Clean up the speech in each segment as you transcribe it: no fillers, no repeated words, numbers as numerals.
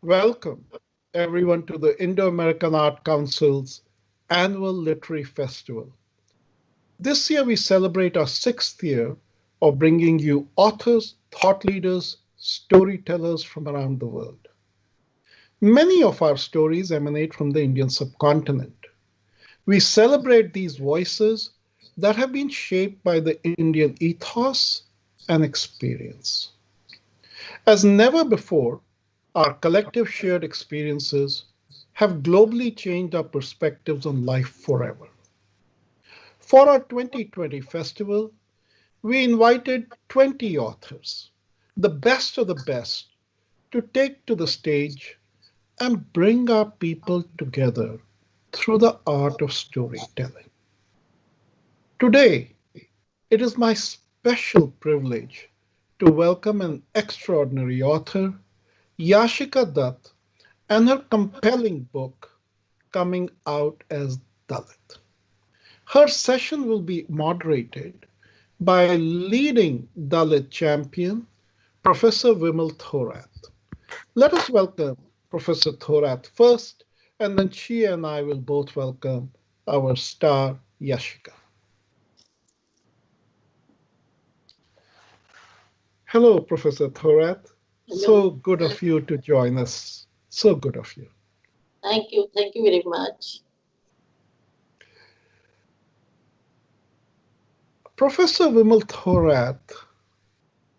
Welcome, everyone, to the Indo-American Art Council's annual literary festival. This year, we celebrate our sixth year of bringing you authors, thought leaders, storytellers from around the world. Many of our stories emanate from the Indian subcontinent. We celebrate these voices that have been shaped by the Indian ethos and experience. As never before, our collective shared experiences have globally changed our perspectives on life forever. For our 2020 festival, we invited 20 authors, the best of the best, to take to the stage and bring our people together through the art of storytelling. Today, it is my special privilege to welcome an extraordinary author, Yashica Dutt, and her compelling book, Coming Out as Dalit. Her session will be moderated by a leading Dalit champion, Professor Vimal Thorpat. Let us welcome Professor Thorpat first, and then she and I will both welcome our star, Yashica. Hello, Professor Thorpat. So good of you to join us. So good of you. Thank you. Thank you very much. Professor Vimal Thorpat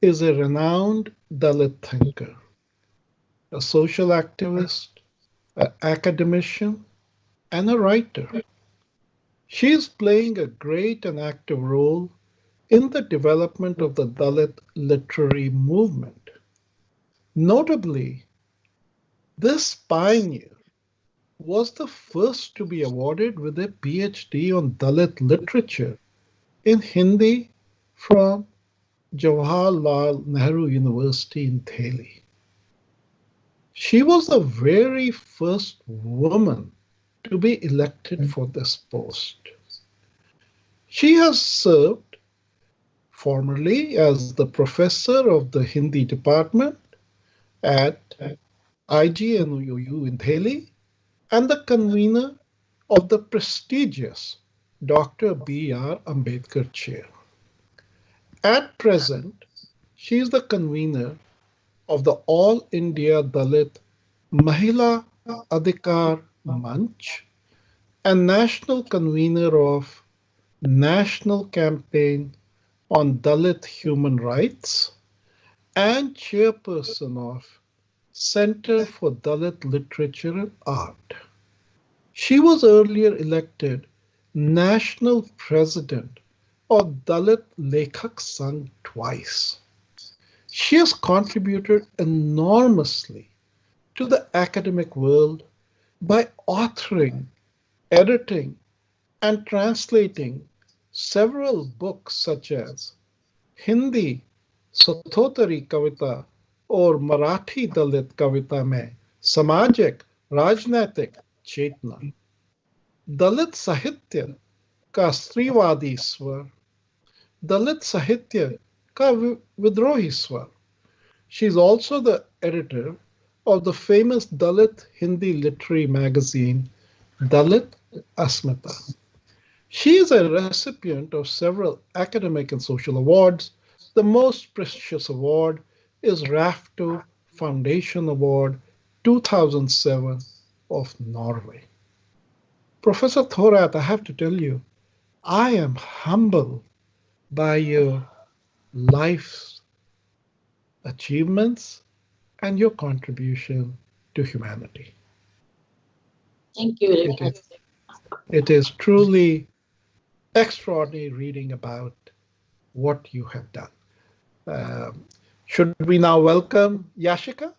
is a renowned Dalit thinker, a social activist, an academician, and a writer. She is playing a great and active role in the development of the Dalit literary movement. Notably, this pioneer was the first to be awarded with a PhD on Dalit literature in Hindi from Jawaharlal Nehru University in Delhi. She was the very first woman to be elected for this post. She has served formerly as the professor of the Hindi department at IGNOU in Delhi and the convener of the prestigious Dr. B.R. Ambedkar Chair. At present, she is the convener of the All India Dalit Mahila Adhikar Manch and national convener of National Campaign on Dalit Human Rights and chairperson of Center for Dalit Literature and Art. She was earlier elected national president of Dalit Lekhak Sangh twice. She has contributed enormously to the academic world by authoring, editing, and translating several books such as Hindi Sathotari Kavita और मराठी दलित कविता में सामाजिक राजनैतिक चेतना, दलित साहित्य का स्त्रीवादी स्वर, दलित साहित्य का विद्रोही स्वर. She is also the editor of the famous Dalit Hindi literary magazine Dalit Asmita. She is a recipient of several academic and social awards. The most prestigious award is Rafto Foundation Award 2007 of Norway. Professor Thorpat, I have to tell you, I am humbled by your life's achievements and your contribution to humanity. Thank you very much. It is truly extraordinary reading about what you have done. Should we now welcome Yashica?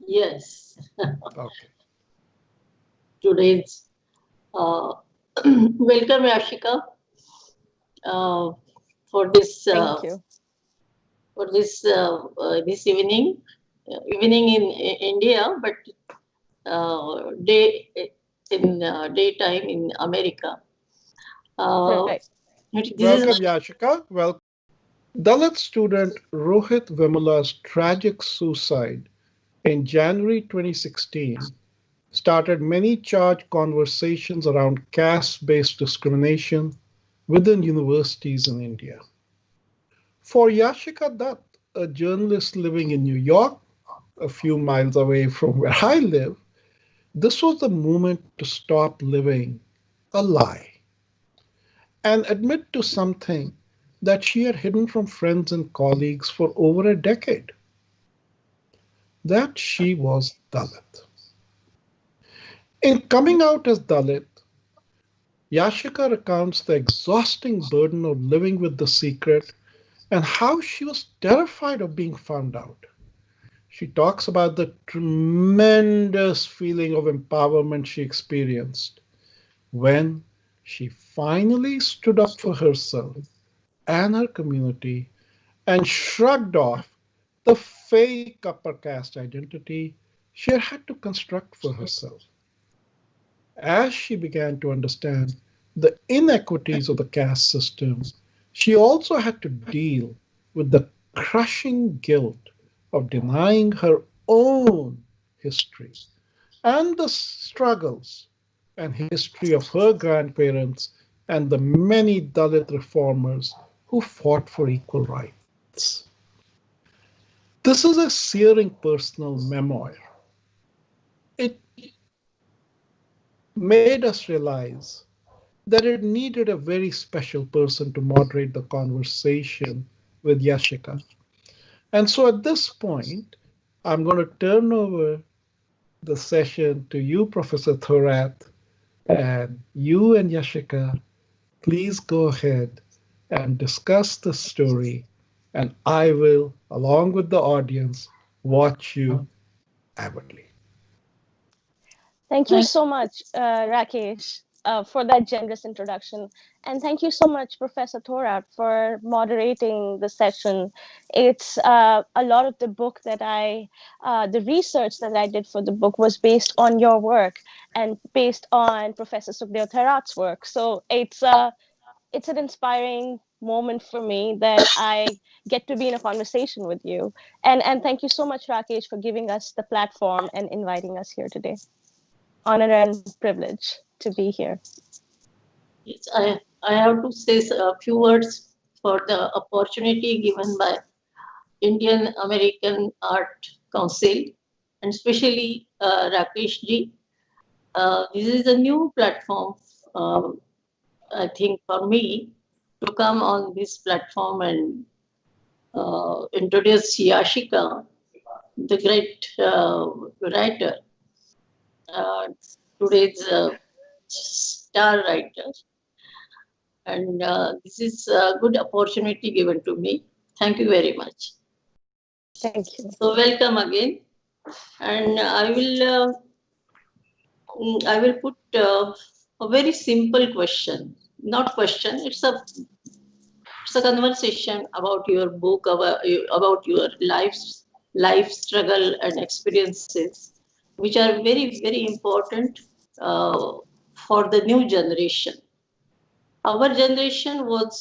Yes. Okay. Today's welcome, Yashica, for this. Thank you. For this evening in India, but daytime in America. Perfect. Welcome, Yashica. Welcome. Dalit student Rohit Vimala's tragic suicide in January 2016 started many charged conversations around caste-based discrimination within universities in India. For Yashica Dutt, a journalist living in New York, a few miles away from where I live, this was the moment to stop living a lie and admit to something that she had hidden from friends and colleagues for over a decade, that she was Dalit. In coming out as Dalit, Yashika recounts the exhausting burden of living with the secret and how she was terrified of being found out. She talks about the tremendous feeling of empowerment she experienced when she finally stood up for herself and her community and shrugged off the fake upper caste identity she had to construct for herself. As she began to understand the inequities of the caste system, she also had to deal with the crushing guilt of denying her own history and the struggles and history of her grandparents and the many Dalit reformers who fought for equal rights. This is a searing personal memoir. It made us realize that it needed a very special person to moderate the conversation with Yashika. And so at this point, I'm going to turn over the session to you, Professor Thorpat, and you and Yashika, please go ahead and discuss the story, and I will, along with the audience, watch you avidly. Thank you so much, Rakesh, for that generous introduction. And thank you so much, Professor Thorpat, for moderating the session. It's a lot of the book that the research that I did for the book was based on your work and based on Professor Sukhdev Thorpat's work. So it's an inspiring moment for me that I get to be in a conversation with you. And thank you so much, Rakesh, for giving us the platform and inviting us here today. Honor and privilege to be here. Yes, I have to say a few words for the opportunity given by Indian American Art Council and especially Rakesh ji. This is a new platform, I think, for me to come on this platform and introduce Yashika, the great writer, today's star writer. And this is a good opportunity given to me. Thank you very much. Thank you. So welcome again. And I will put a very simple question. Not question. It's a conversation about your book, about your life struggle and experiences, which are very, very important for the new generation. Our generation was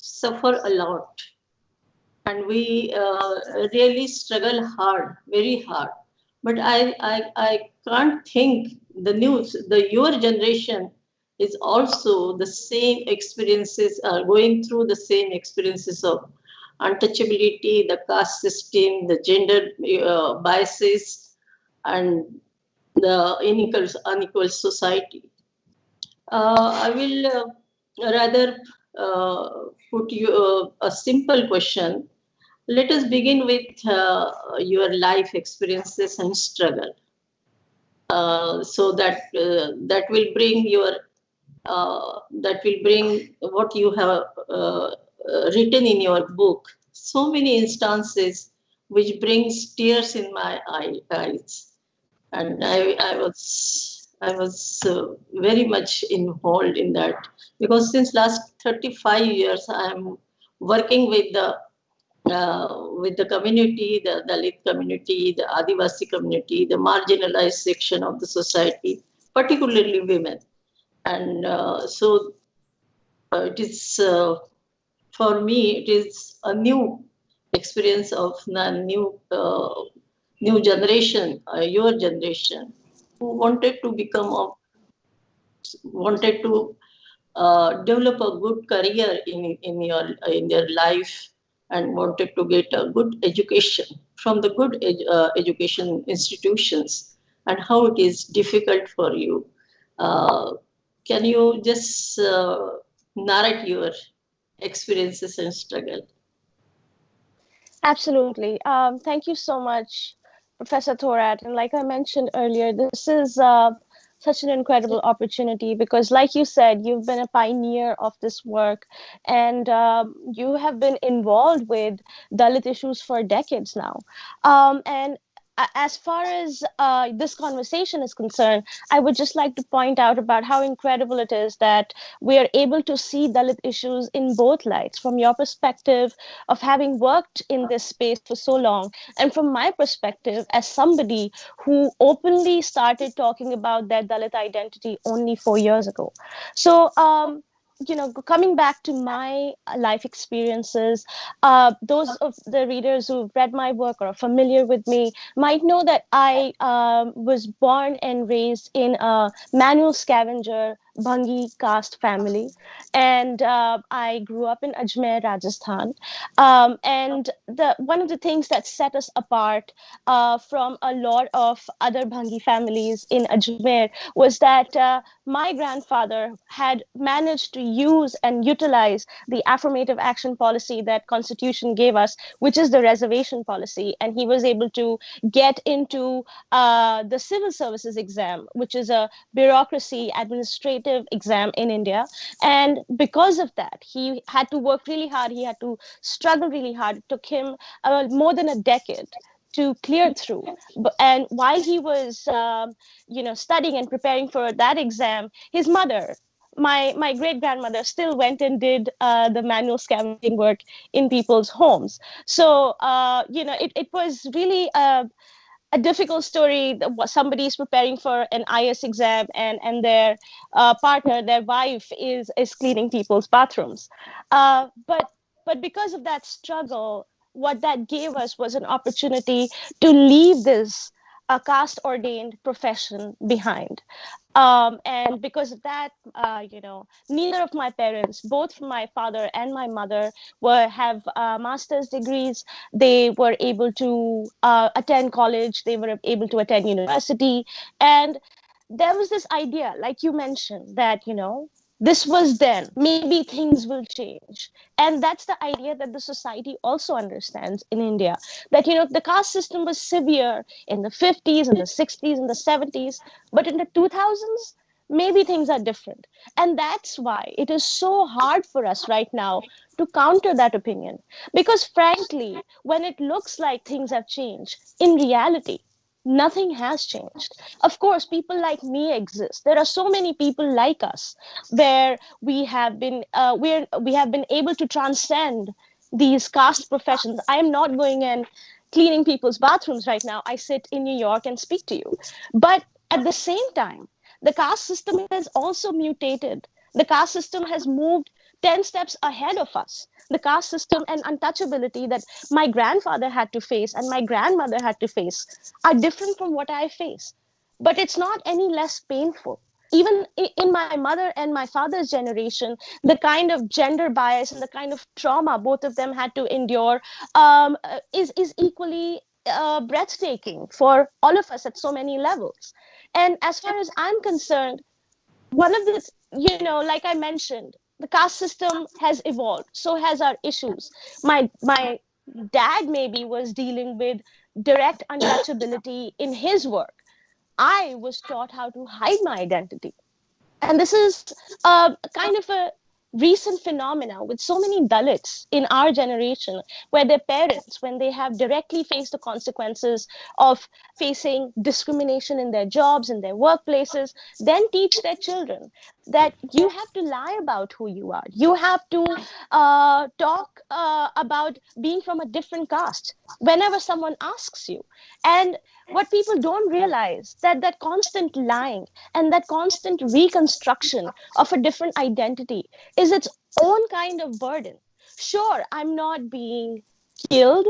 suffer a lot, and we really struggle hard, very hard. But I can't think your generation is also the same experiences, are going through the same experiences of untouchability, the caste system, the gender biases, and the unequal society. I will rather put you a simple question. Let us begin with your life experiences and struggle. So that will bring what you have written in your book. So many instances which brings tears in my eyes, and I was very much involved in that, because since last 35 years I am working with the community, the Dalit community, the Adivasi community, the marginalized section of the society, particularly women. And so it is, for me, it is a new experience of a new new generation, your generation, who wanted to wanted to develop a good career in your life, and wanted to get a good education from the good education institutions, and how it is difficult for you. Uh, can you just narrate your experiences and struggle? Absolutely. Thank you so much, Professor Thorpat. And like I mentioned earlier, this is such an incredible opportunity because, like you said, you've been a pioneer of this work, and you have been involved with Dalit issues for decades now. And as far as this conversation is concerned, I would just like to point out about how incredible it is that we are able to see Dalit issues in both lights, from your perspective of having worked in this space for so long, and from my perspective as somebody who openly started talking about their Dalit identity only 4 years ago. So, coming back to my life experiences, those of the readers who've read my work or are familiar with me might know that I was born and raised in a manual scavenger Bhangi caste family, and I grew up in Ajmer, Rajasthan. And the one of the things that set us apart from a lot of other Bhangi families in Ajmer was that my grandfather had managed to use and utilize the affirmative action policy that Constitution gave us, which is the reservation policy, and he was able to get into the civil services exam, which is a bureaucracy administrative exam in India. And because of that, he had to work really hard. He had to struggle really hard. It took him more than a decade to clear through. And while he was, studying and preparing for that exam, his mother, my great grandmother, still went and did the manual scavenging work in people's homes. So it was really a difficult story. Somebody is preparing for an IS exam, and their partner, their wife, is cleaning people's bathrooms. But because of that struggle, what that gave us was an opportunity to leave this caste ordained profession behind. And because of that, neither of my parents, both my father and my mother, have master's degrees. They were able to attend college. They were able to attend university. And there was this idea, like you mentioned, that, this was then, maybe things will change. And that's the idea that the society also understands in India, that, the caste system was severe in the 50s and the 60s and the 70s, but in the 2000s, maybe things are different. And that's why it is so hard for us right now to counter that opinion. Because frankly, when it looks like things have changed, in reality, nothing has changed. Of course, people like me exist. There are so many people like us, where we have been able to transcend these caste professions. I am not going and cleaning people's bathrooms right now. I sit in New York and speak to you. But at the same time, the caste system has also mutated. The caste system has moved 10 steps ahead of us. The caste system and untouchability that my grandfather had to face and my grandmother had to face are different from what I face. But it's not any less painful. Even in my mother and my father's generation, the kind of gender bias and the kind of trauma both of them had to endure is equally breathtaking for all of us at so many levels. And as far as I'm concerned, one of the, like I mentioned, the caste system has evolved. So has our issues. My dad maybe was dealing with direct untouchability in his work. I was taught how to hide my identity. And this is kind of a recent phenomena with so many Dalits in our generation, where their parents, when they have directly faced the consequences of facing discrimination in their jobs, in their workplaces, then teach their children that you have to lie about who you are. You have to talk about being from a different caste whenever someone asks you. And what people don't realize, that constant lying and that constant reconstruction of a different identity is its own kind of burden. Sure, I'm not being killed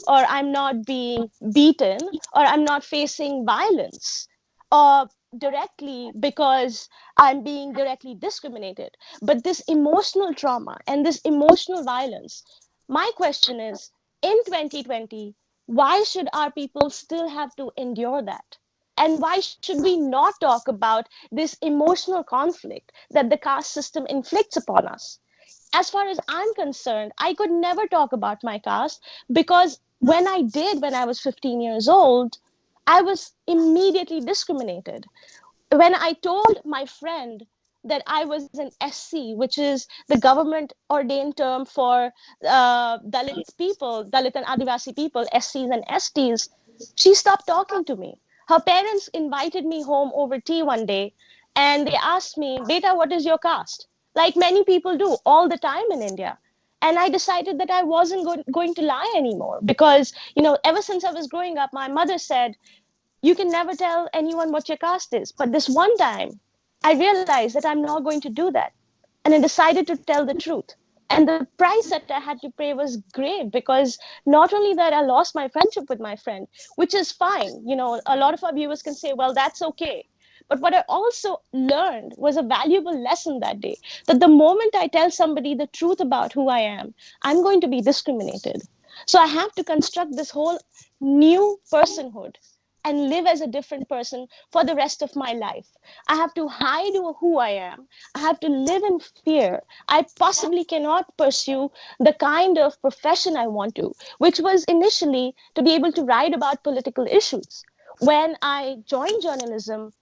or I'm not being beaten, or I'm not facing violence, or directly because I'm being directly discriminated. But this emotional trauma and this emotional violence, my question is, in 2020, why should our people still have to endure that? And why should we not talk about this emotional conflict that the caste system inflicts upon us? As far as I'm concerned, I could never talk about my caste because when I was 15 years old, I was immediately discriminated. When I told my friend that I was an SC, which is the government ordained term for Dalit and Adivasi people, SCs and STs, she stopped talking to me. Her parents invited me home over tea one day and they asked me, Beta, what is your caste? Like many people do all the time in India. And I decided that I wasn't going to lie anymore because, ever since I was growing up, my mother said, you can never tell anyone what your caste is. But this one time, I realized that I'm not going to do that. And I decided to tell the truth. And the price that I had to pay was great because not only that, I lost my friendship with my friend, which is fine. A lot of our viewers can say, well, that's okay. But what I also learned was a valuable lesson that day, that the moment I tell somebody the truth about who I am, I'm going to be discriminated. So I have to construct this whole new personhood and live as a different person for the rest of my life. I have to hide who I am. I have to live in fear. I possibly cannot pursue the kind of profession I want to, which was initially to be able to write about political issues. When I joined journalism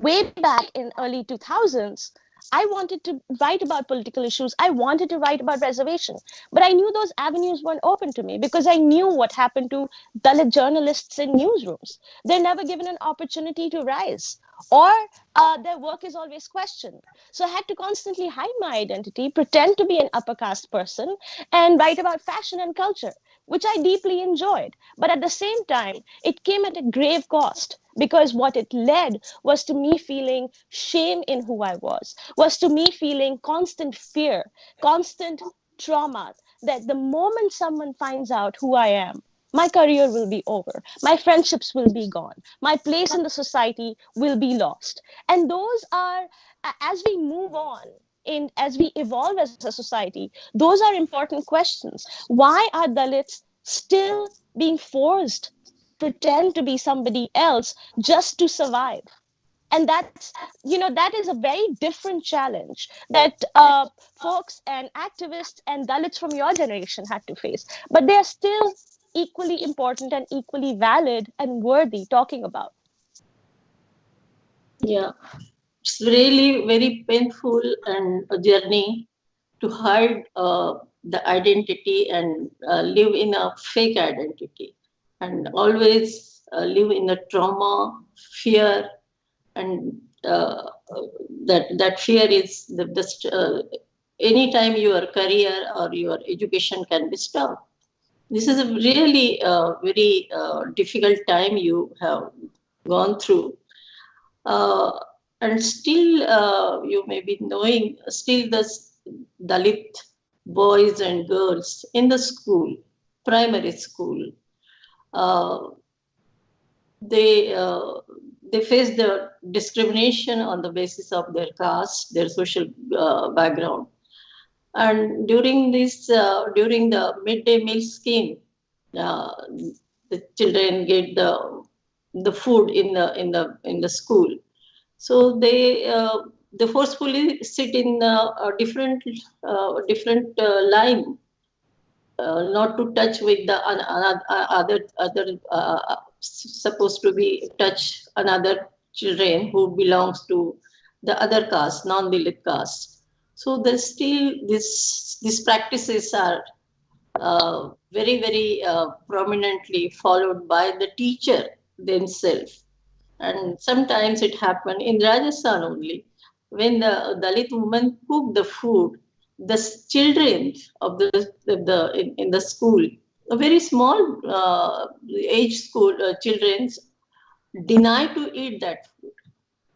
way back in early 2000s, I wanted to write about political issues. I wanted to write about reservation, but I knew those avenues weren't open to me because I knew what happened to Dalit journalists in newsrooms. They're never given an opportunity to rise, or their work is always questioned. So I had to constantly hide my identity, pretend to be an upper caste person, and write about fashion and culture, which I deeply enjoyed. But at the same time, it came at a grave cost because what it led was to me feeling shame in who I was to me feeling constant fear, constant trauma, that the moment someone finds out who I am, my career will be over, my friendships will be gone, my place in the society will be lost. And those are, as we move on, as we evolve as a society, those are important questions. Why are Dalits still being forced pretend to be somebody else just to survive? And that is a very different challenge that folks and activists and Dalits from your generation had to face, but they are still equally important and equally valid and worthy talking about. Yeah, it's really very painful and a journey to hide the identity and live in a fake identity, and always live in a trauma, fear, and that fear is anytime your career or your education can be stopped. This is a really very difficult time you have gone through. Uh, and still, you may be knowing, still the Dalit boys and girls in the school, primary school, uh, they uh, they face the discrimination on the basis of their caste, their social background. And during the midday meal scheme, uh, the children get the food in the school. So they forcefully sit in a different line, not to touch with the other supposed to be touch another children who belongs to the other caste, non-Dalit caste. So there's still these practices are very prominently followed by the teacher themselves. And sometimes it happened in Rajasthan only. When the Dalit woman cooked the food, the children of in the school, a very small age school children, deny to eat that food.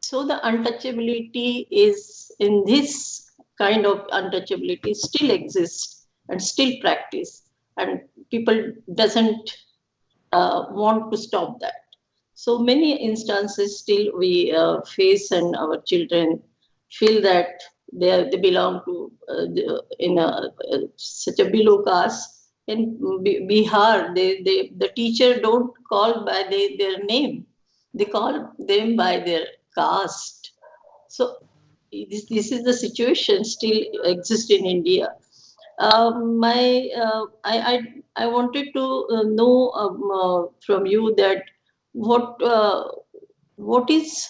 So the untouchability is in this kind of untouchability still exists and still practice, and people doesn't want to stop that. So many instances still we face, and our children feel that they belong to in such a below caste. In Bihar, the teacher don't call by their name; they call them by their caste. So this is the situation still exists in India. I wanted to know from you that what what is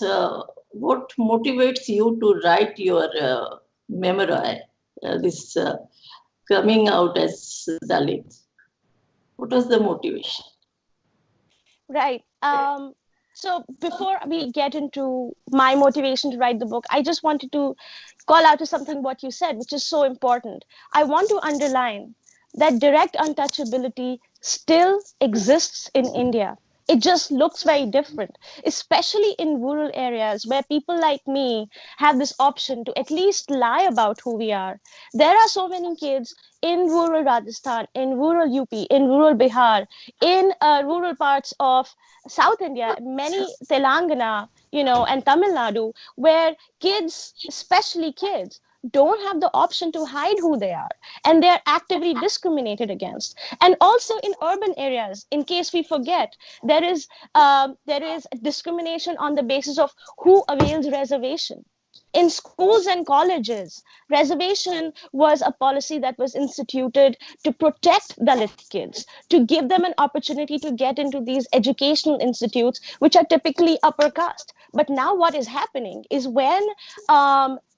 what motivates you to write your memoir, this coming out as Dalit. What was the motivation? Right. So before we get into my motivation to write the book, I just wanted to call out to something what you said, which is so important. I want to underline that direct untouchability still exists in India. It just looks very different, especially in rural areas where people like me have this option to at least lie about who we are. There are so many kids in rural Rajasthan, in rural UP, in rural Bihar, in rural parts of South India, many Telangana, and Tamil Nadu, where kids, especially kids, don't have the option to hide who they are, and they're actively discriminated against. And also in urban areas, in case we forget, there is discrimination on the basis of who avails reservation. In schools and colleges, reservation was a policy that was instituted to protect Dalit kids, to give them an opportunity to get into these educational institutes, which are typically upper caste. But now what is happening is when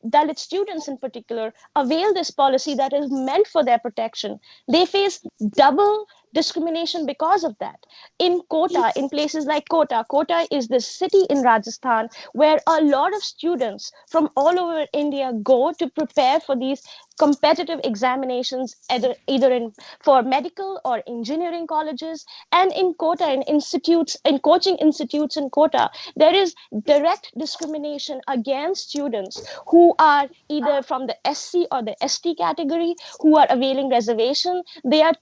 Dalit students in particular avail this policy that is meant for their protection, they face double discrimination because of that. In Kota, in places like Kota, Kota is the city in Rajasthan where a lot of students from all over India go to prepare for these competitive examinations, either in for medical or engineering colleges. And in Kota, in institutes, in coaching institutes in Kota, there is direct discrimination against students who are either from the SC or the ST category, who are availing reservation. They are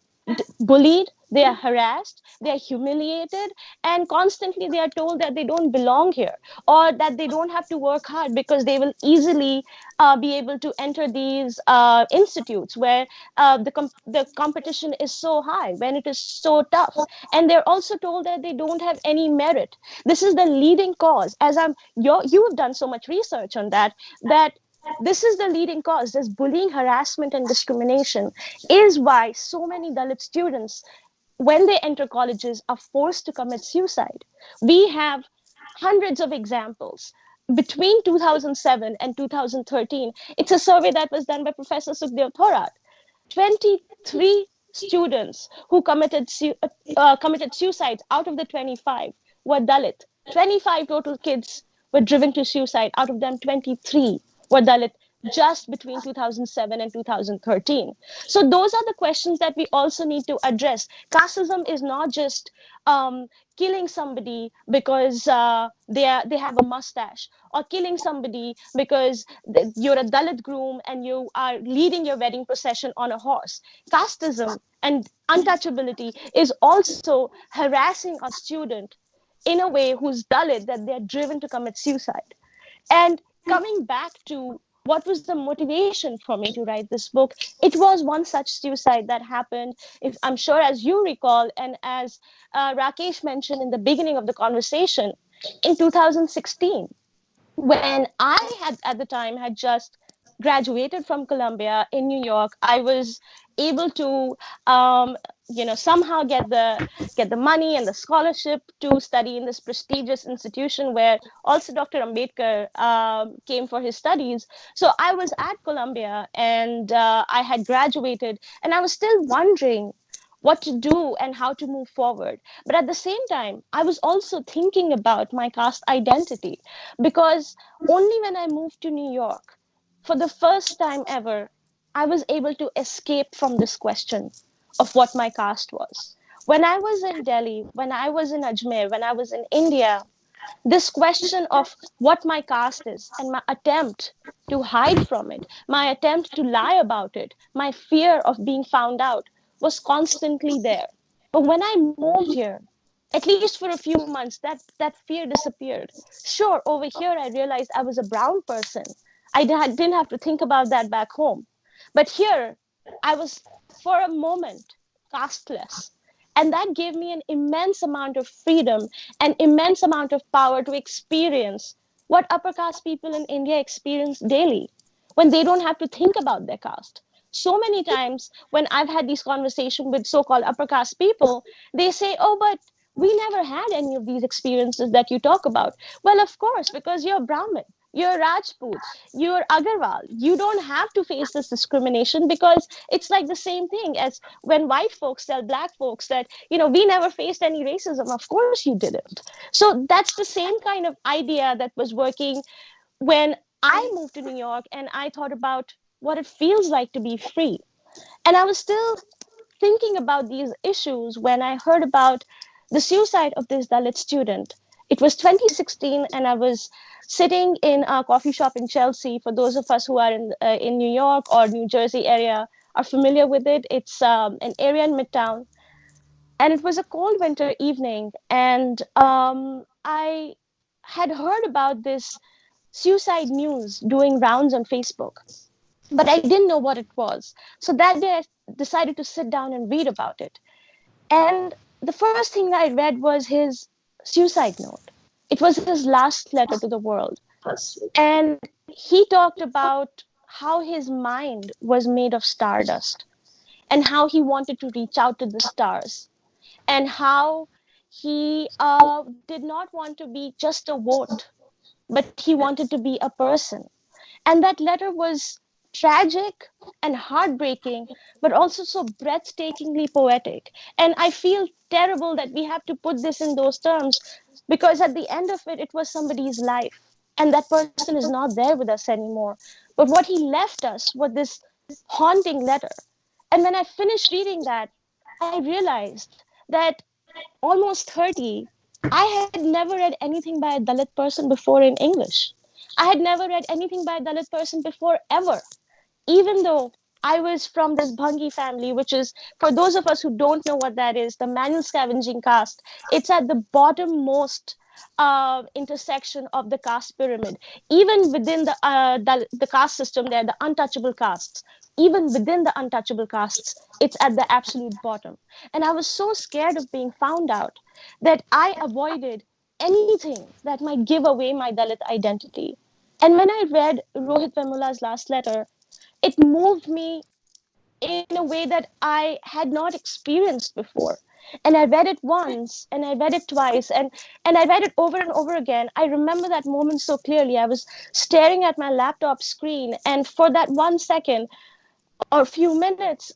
bullied, they are harassed, they are humiliated, and constantly they are told that they don't belong here, or that they don't have to work hard because they will easily be able to enter these institutes where the competition is so high, when it is so tough. And they're also told that they don't have any merit. This is the leading cause, as you have done so much research on that this is the leading cause. This bullying, harassment, and discrimination is why so many Dalit students, when they enter colleges, are forced to commit suicide. We have hundreds of examples. Between 2007 and 2013, it's a survey that was done by Professor Sukhdev Thorat. 23 students who committed suicides out of the 25 were Dalit. 25 total kids were driven to suicide. Out of them, 23 were Dalit, just between 2007 and 2013. So those are the questions that we also need to address. Casteism is not just killing somebody because they have a mustache, or killing somebody because you're a Dalit groom and you are leading your wedding procession on a horse. Casteism and untouchability is also harassing a student in a way who's Dalit, that they're driven to commit suicide. And coming back to what was the motivation for me to write this book, it was one such suicide that happened, if I'm sure, as you recall, and as Rakesh mentioned in the beginning of the conversation, in 2016, when I had at the time had just graduated from Columbia in New York. I was able to somehow get the money and the scholarship to study in this prestigious institution where also Dr. Ambedkar came for his studies. So I was at Columbia, and I had graduated, and I was still wondering what to do and how to move forward. But at the same time, I was also thinking about my caste identity, because only when I moved to New York, for the first time ever, I was able to escape from this question of what my caste was. When I was in Delhi, when I was in Ajmer, when I was in India, this question of what my caste is and my attempt to hide from it, my attempt to lie about it, my fear of being found out was constantly there. But when I moved here, At least for a few months, that fear disappeared. Sure, over here I realized I was a brown person. Didn't have to think about that back home. But here I was, for a moment, casteless. And that gave me an immense amount of freedom, an immense amount of power to experience what upper caste people in India experience daily when they don't have to think about their caste. So many times when I've had these conversations with so-called upper caste people, they say, oh, but we never had any of these experiences that you talk about. Well, of course, because you're Brahmin, you're Rajput, you're Agarwal. You don't have to face this discrimination because it's like the same thing as when white folks tell black folks that, we never faced any racism. Of course you didn't. So that's the same kind of idea that was working when I moved to New York and I thought about what it feels like to be free. And I was still thinking about these issues when I heard about the suicide of this Dalit student. It was 2016, and I was sitting in a coffee shop in Chelsea. For those of us who are in New York or New Jersey area are familiar with it, it's an area in Midtown. And it was a cold winter evening, and I had heard about this suicide news doing rounds on Facebook, but I didn't know what it was. So that day I decided to sit down and read about it. And the first thing I read was his suicide note. It was his last letter to the world. And he talked about how his mind was made of stardust and how he wanted to reach out to the stars and how he did not want to be just a vote, but he wanted to be a person. And that letter was tragic and heartbreaking, but also so breathtakingly poetic. And I feel terrible that we have to put this in those terms because at the end of it, it was somebody's life. And that person is not there with us anymore. But what he left us was this haunting letter. And when I finished reading that, I realized that almost 30, I had never read anything by a Dalit person before in English. I had never read anything by a Dalit person before ever, even though I was from this Bhangi family, which is, for those of us who don't know what that is, the manual scavenging caste. It's at the bottommost intersection of the caste pyramid. Even within the caste system, there are the untouchable castes. Even within the untouchable castes, it's at the absolute bottom. And I was so scared of being found out that I avoided anything that might give away my Dalit identity. And when I read Rohit Vemula's last letter, it moved me in a way that I had not experienced before. And I read it once and I read it twice and I read it over and over again. I remember that moment so clearly. I was staring at my laptop screen, and for that 1 second or few minutes,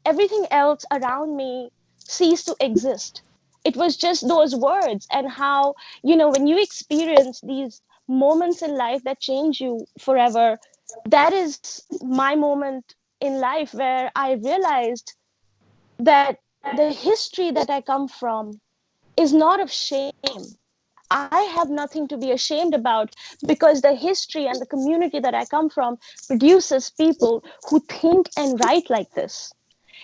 everything else around me ceased to exist. It was just those words, and how, when you experience these moments in life that change you forever, that is my moment in life where I realized that the history that I come from is not of shame. I have nothing to be ashamed about because the history and the community that I come from produces people who think and write like this.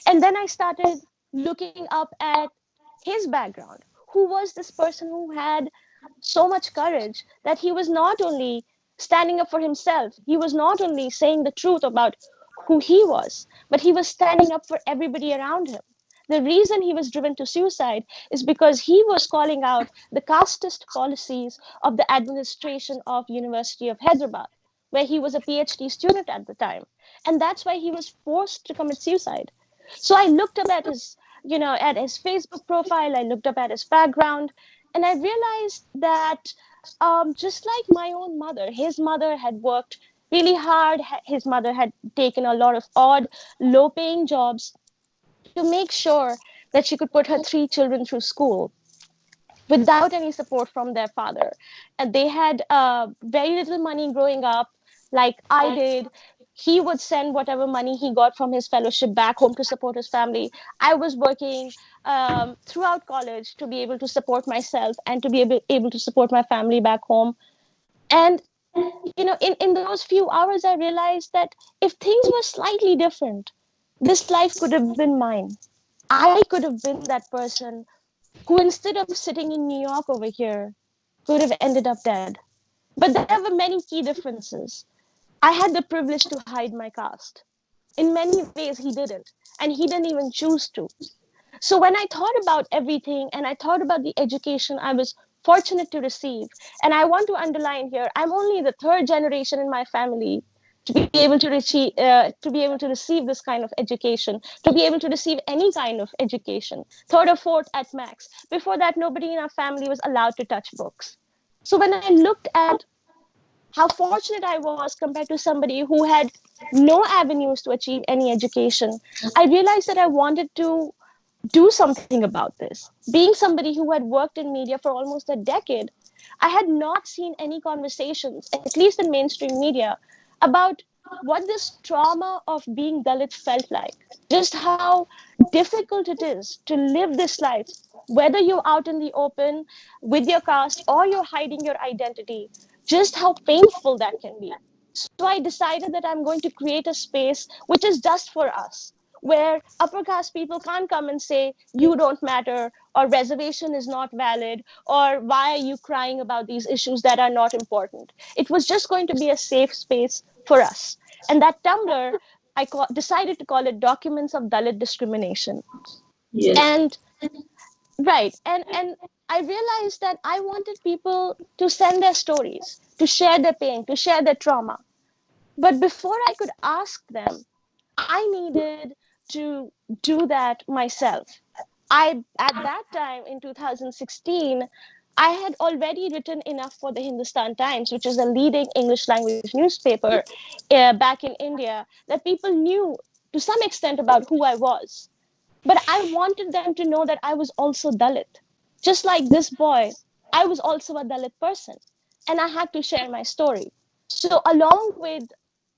And then I started looking up at his background. Who was this person who had so much courage that he was not only standing up for himself, he was not only saying the truth about who he was, but he was standing up for everybody around him. The reason he was driven to suicide is because he was calling out the casteist policies of the administration of University of Hyderabad, where he was a PhD student at the time. And that's why he was forced to commit suicide. So I looked up at his Facebook profile, I looked up at his background, and I realized that just like my own mother, his mother had worked really hard. His mother had taken a lot of odd, low-paying jobs to make sure that she could put her 3 children through school without any support from their father. And they had very little money growing up, like I did. He would send whatever money he got from his fellowship back home to support his family. I was working throughout college to be able to support myself and to be able to support my family back home. And, in those few hours, I realized that if things were slightly different, this life could have been mine. I could have been that person who instead of sitting in New York over here could have ended up dead. But there were many key differences. I had the privilege to hide my caste. In many ways, he didn't, and he didn't even choose to. So when I thought about everything and I thought about the education I was fortunate to receive, and I want to underline here, I'm only the third generation in my family to be able to receive this kind of education, to be able to receive any kind of education, third or fourth at max. Before that, nobody in our family was allowed to touch books. So when I looked at how fortunate I was compared to somebody who had no avenues to achieve any education, I realized that I wanted to do something about this. Being somebody who had worked in media for almost a decade, I had not seen any conversations, at least in mainstream media, about what this trauma of being Dalit felt like. Just how difficult it is to live this life, whether you're out in the open with your caste or you're hiding your identity, just how painful that can be. So I decided that I'm going to create a space which is just for us, where upper caste people can't come and say, you don't matter, or reservation is not valid, or why are you crying about these issues that are not important. It was just going to be a safe space for us. And that Tumblr, decided to call it Documents of Dalit Discrimination. Yes. And right, and I realized that I wanted people to send their stories, to share their pain, to share their trauma. But before I could ask them, I needed to do that myself. At that time in 2016, I had already written enough for the Hindustan Times, which is a leading English language newspaper back in India, that people knew to some extent about who I was. But I wanted them to know that I was also Dalit. Just like this boy, I was also a Dalit person, and I had to share my story. So, along with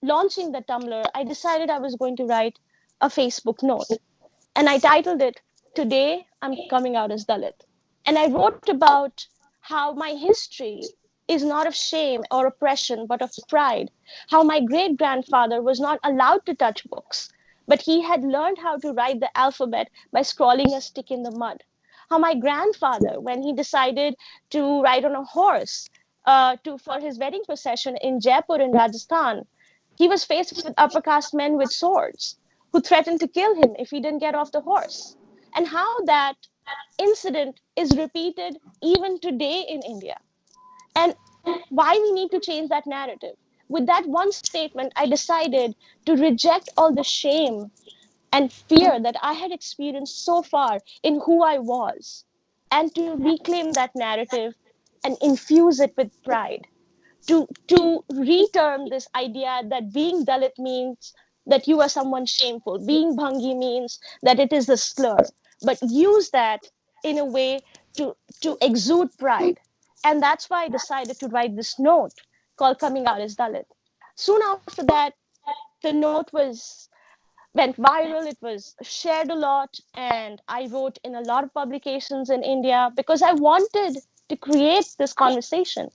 launching the Tumblr, I decided I was going to write a Facebook note. And I titled it, Today I'm Coming Out as Dalit. And I wrote about how my history is not of shame or oppression, but of pride. How my great grandfather was not allowed to touch books, but he had learned how to write the alphabet by scrawling a stick in the mud. How my grandfather, when he decided to ride on a horse for his wedding procession in Jaipur in Rajasthan, he was faced with upper caste men with swords who threatened to kill him if he didn't get off the horse. And how that incident is repeated even today in India. And why we need to change that narrative. With that one statement, I decided to reject all the shame and fear that I had experienced so far in who I was, and to reclaim that narrative and infuse it with pride, to reterm this idea that being Dalit means that you are someone shameful. Being Bhangi means that it is a slur, but use that in a way to exude pride. And that's why I decided to write this note called Coming Out as Dalit. Soon after that, the note was went viral. It was shared a lot, and I wrote in a lot of publications in India because I wanted to create this conversation.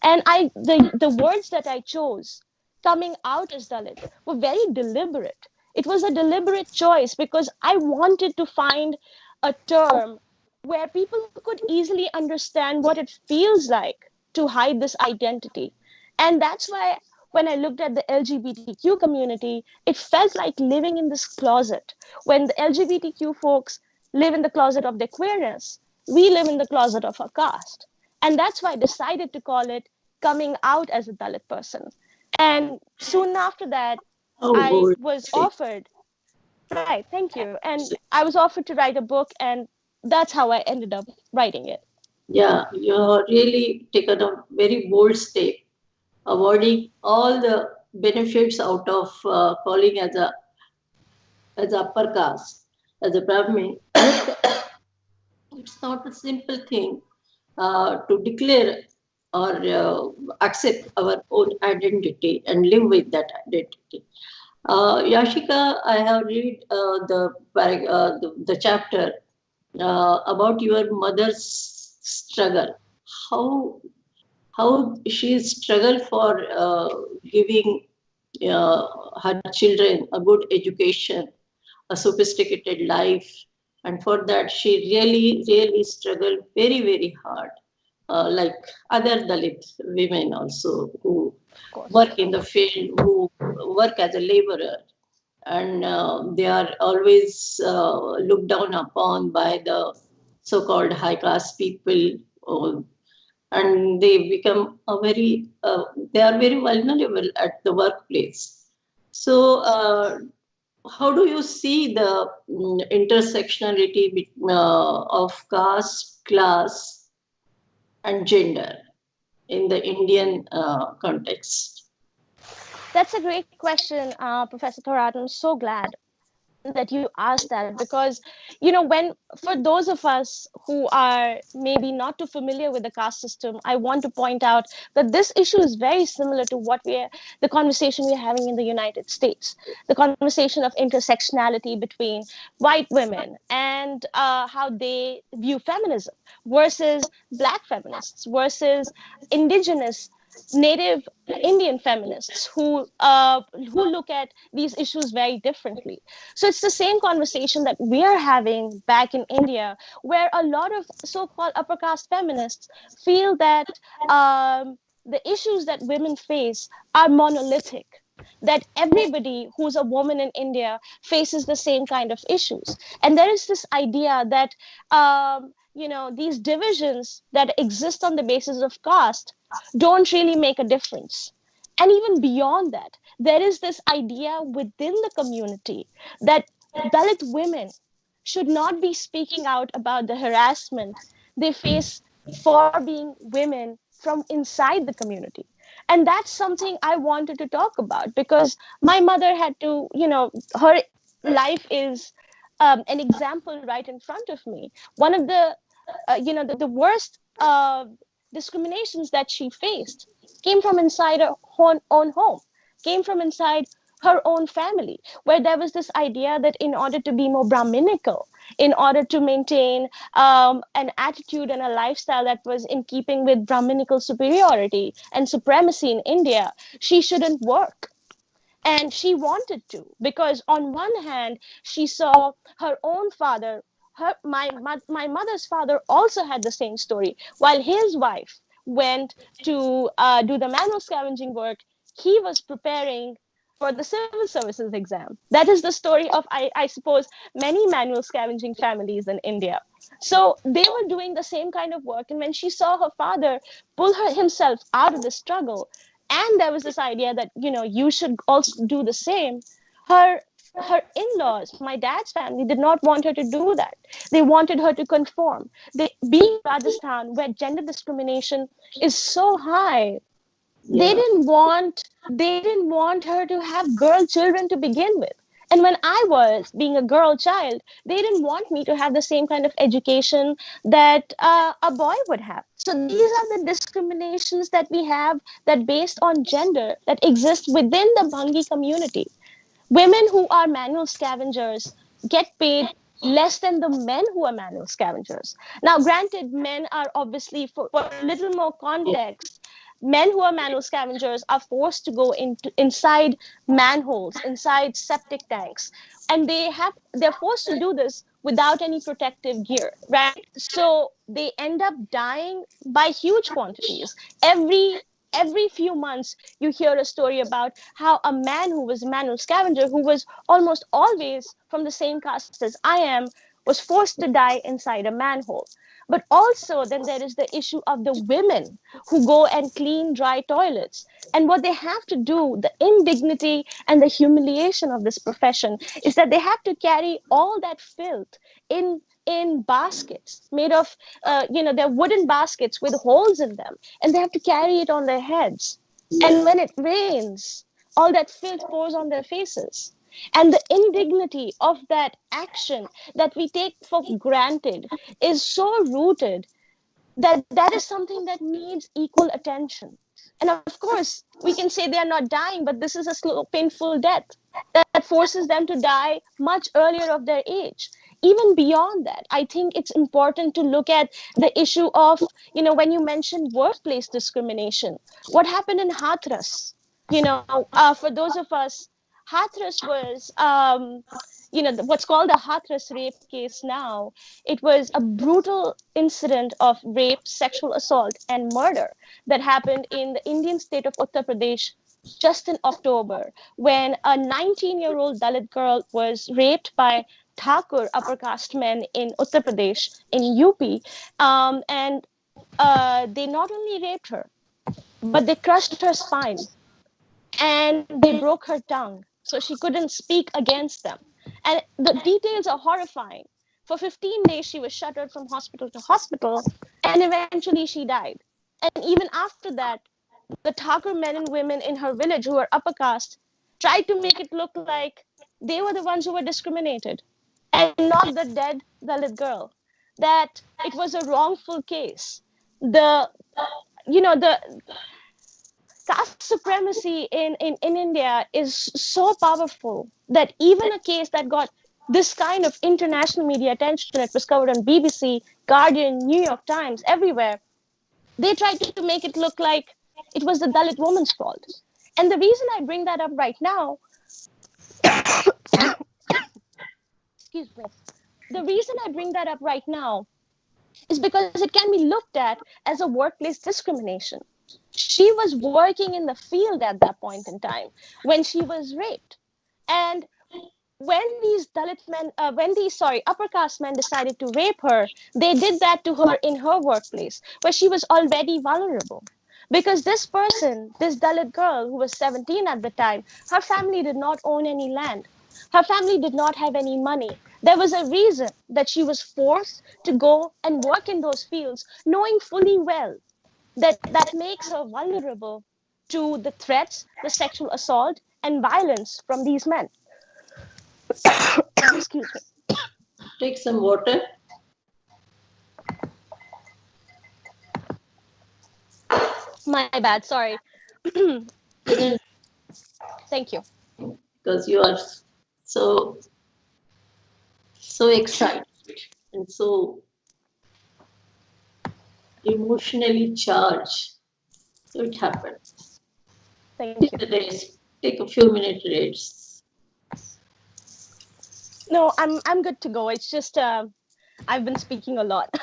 And the words that I chose, coming out as Dalit, were very deliberate. It was a deliberate choice because I wanted to find a term where people could easily understand what it feels like to hide this identity. And that's why when I looked at the LGBTQ community, it felt like living in this closet. When the LGBTQ folks live in the closet of their queerness, we live in the closet of our caste. And that's why I decided to call it Coming Out as a Dalit Person. And soon after that, How I bold. was offered, right, thank you. And I was offered to write a book, and that's how I ended up writing it. Yeah, you have really taken a very bold step, avoiding all the benefits out of calling as upper caste, as a Brahmin. It's not a simple thing to declare or accept our own identity and live with that identity. Yashika, I have read the chapter about your mother's struggle. How she struggled for giving her children a good education, a sophisticated life, And for that, she really, really struggled very, very hard, like other Dalit women also who work in the field, who work as a laborer. And they are always looked down upon by the so-called high class people, and they become they are very vulnerable at the workplace. So how do you see the intersectionality of caste, class, and gender in the Indian context? That's a great question, Professor Thorat. I'm so glad that you asked that, because when, for those of us who are maybe not too familiar with the caste system, I want to point out that this issue is very similar to the conversation we're having in the United States, the conversation of intersectionality between white women and how they view feminism versus Black feminists versus indigenous native Indian feminists who look at these issues very differently. So it's the same conversation that we are having back in India, where a lot of so-called upper caste feminists feel that the issues that women face are monolithic, that everybody who's a woman in India faces the same kind of issues. And there is this idea that these divisions that exist on the basis of caste don't really make a difference. And even beyond that, there is this idea within the community that Dalit women should not be speaking out about the harassment they face for being women from inside the community. And that's something I wanted to talk about, because my mother had to, her life is an example right in front of me. One of the worst discriminations that she faced came from inside her own home, came from inside her own family, where there was this idea that in order to be more Brahminical, in order to maintain an attitude and a lifestyle that was in keeping with Brahminical superiority and supremacy in India, she shouldn't work. And she wanted to, because on one hand, she saw her own father, my mother's father also had the same story. While his wife went to do the manual scavenging work, he was preparing for the civil services exam. That is the story of, I suppose, many manual scavenging families in India. So they were doing the same kind of work. And when she saw her father pull himself out of the struggle, and there was this idea that you should also do the same, her in-laws, my dad's family, did not want her to do that. They wanted her to conform. Being Rajasthan, where gender discrimination is so high, they didn't want her to have girl children to begin with. And when I was being a girl child, they didn't want me to have the same kind of education that a boy would have. So these are the discriminations that we have, that based on gender, that exist within the Bhangi community. Women who are manual scavengers get paid less than the men who are manual scavengers. Now, granted, men are obviously, for a little more context, men who are manual scavengers are forced to go inside manholes, inside septic tanks, and they're forced to do this without any protective gear, right? So they end up dying by huge quantities. Every few months, you hear a story about how a man who was a manual scavenger, who was almost always from the same caste as I am, was forced to die inside a manhole. But also, then there is the issue of the women who go and clean dry toilets. And what they have to do, the indignity and the humiliation of this profession, is that they have to carry all that filth in baskets made of, they're wooden baskets with holes in them, and they have to carry it on their heads. And when it rains, all that filth pours on their faces. And the indignity of that action that we take for granted is so rooted that that is something that needs equal attention. And of course, we can say they are not dying, but this is a slow, painful death that forces them to die much earlier of their age. Even beyond that, I think it's important to look at the issue of, when you mentioned workplace discrimination, what happened in Hathras. For those of us, Hathras was what's called the Heartless rape case now. It was a brutal incident of rape, sexual assault, and murder that happened in the Indian state of Uttar Pradesh just in October, when a 19-year-old Dalit girl was raped by Thakur upper caste men in Uttar Pradesh, in UP. And they not only raped her, but they crushed her spine and they broke her tongue so she couldn't speak against them. And the details are horrifying. For 15 days, she was shuttered from hospital to hospital, and eventually she died. And even after that, the Thakur men and women in her village who were upper caste tried to make it look like they were the ones who were discriminated and not the dead Dalit girl, that it was a wrongful case. The caste supremacy in India is so powerful that even a case that got this kind of international media attention, it was covered on BBC, Guardian, New York Times, everywhere, they tried to make it look like it was the Dalit woman's fault. And the reason I bring that up right now, excuse me, the reason I bring that up right now is because it can be looked at as a workplace discrimination. She was working in the field at that point in time when she was raped. And when these upper caste men decided to rape her, they did that to her in her workplace where she was already vulnerable. Because this person, this Dalit girl who was 17 at the time, her family did not own any land. Her family did not have any money. There was a reason that she was forced to go and work in those fields, knowing fully well that that makes her vulnerable to the threats, the sexual assault, and violence from these men. Excuse me. Take some water. My bad, sorry. Thank you. Because you are so excited and so emotionally charged. So it happens. Thank you. Take a few minute rest. No, I'm good to go. It's just I've been speaking a lot.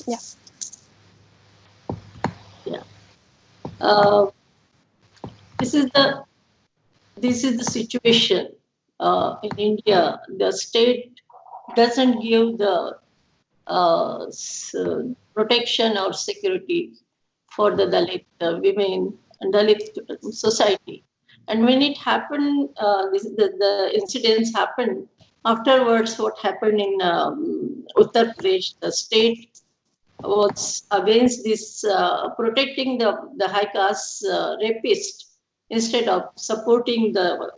Yeah. This is the situation in India. The state doesn't give the protection or security for the Dalit women and Dalit society. And when it happened, the incidents happened afterwards. What happened in Uttar Pradesh, the state was against this protecting the high caste rapist instead of supporting the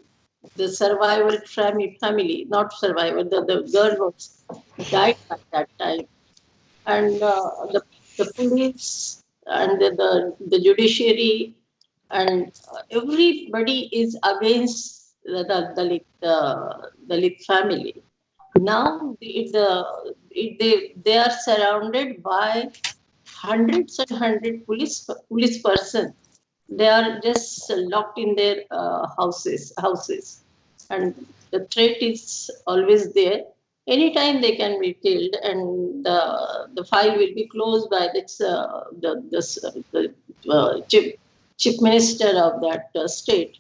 survival family, not survival. The girl was died at that time, and the police and the judiciary and everybody is against the Dalit family. Now they are surrounded by hundreds and police person. They are just locked in their houses, and the threat is always there. Anytime they can be killed, and the file will be closed by the chief minister of that state.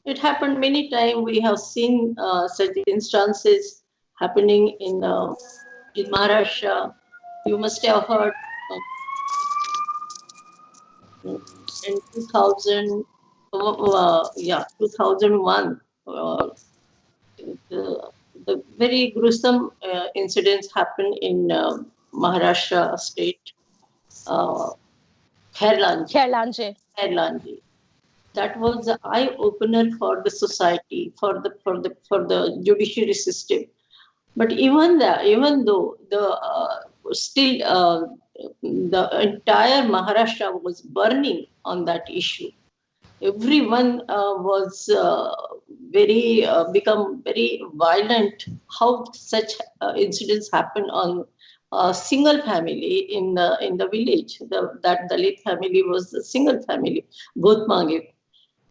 It happened many times. We have seen such instances happening in Maharashtra. You must have heard in 2000, 2001. The very gruesome incidents happened in Maharashtra state, Khairlanji. That was the eye opener for the society, for the judiciary system. But even though the entire Maharashtra was burning on that issue, everyone was become very violent. How such incidents happen on a single family in the village. That Dalit family was a single family, both Mange.